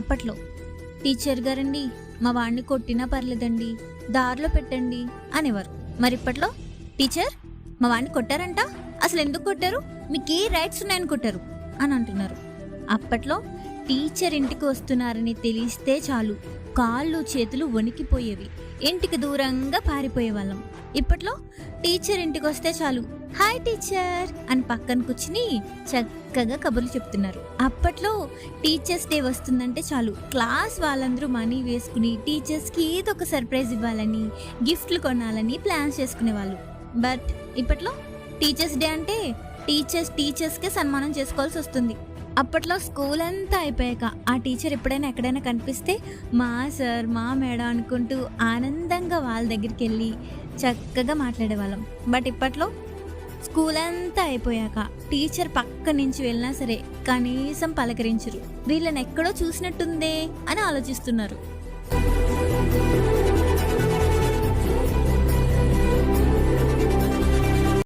అప్పట్లో టీచర్ గారండి మా వాడిని కొట్టినా పర్లేదండి, దారిలో పెట్టండి అనేవారు. మరి ఇప్పట్లో టీచర్ మా వాడిని కొట్టారంట, అసలు ఎందుకు కొట్టారు, మీకు ఏ రైట్స్ ఉన్నాయని కొట్టారు అని అంటున్నారు. అప్పట్లో టీచర్ ఇంటికి వస్తున్నారని తెలిస్తే చాలు కాళ్ళు చేతులు వణికిపోయేవి, ఇంటికి దూరంగా పారిపోయే వాళ్ళం. ఇప్పట్లో టీచర్ ఇంటికి వస్తే చాలు హాయ్ టీచర్ అని పక్కన కూర్చుని చక్కగా కబుర్లు చెప్తున్నారు. అప్పట్లో టీచర్స్ డే వస్తుందంటే చాలు క్లాస్ వాళ్ళందరూ మనీ వేసుకుని టీచర్స్కి ఏదో ఒక సర్ప్రైజ్ ఇవ్వాలని, గిఫ్ట్లు కొనాలని ప్లాన్స్ చేసుకునేవాళ్ళు. బట్ ఇప్పట్లో టీచర్స్ డే అంటే టీచర్స్కే సన్మానం చేసుకోవాల్సి వస్తుంది. అప్పట్లో స్కూల్ అంతా అయిపోయాక ఆ టీచర్ ఎప్పుడైనా ఎక్కడైనా కనిపిస్తే మా సార్ మా మేడం అనుకుంటూ ఆనందంగా వాళ్ళ దగ్గరికి వెళ్ళి చక్కగా మాట్లాడేవాళ్ళం. బట్ ఇప్పట్లో స్కూల్ అంతా అయిపోయాక టీచర్ పక్క నుంచి వెళ్ళినా సరే కనీసం పలకరించరు, వీళ్ళని ఎక్కడో చూసినట్టుందే అని ఆలోచిస్తున్నారు.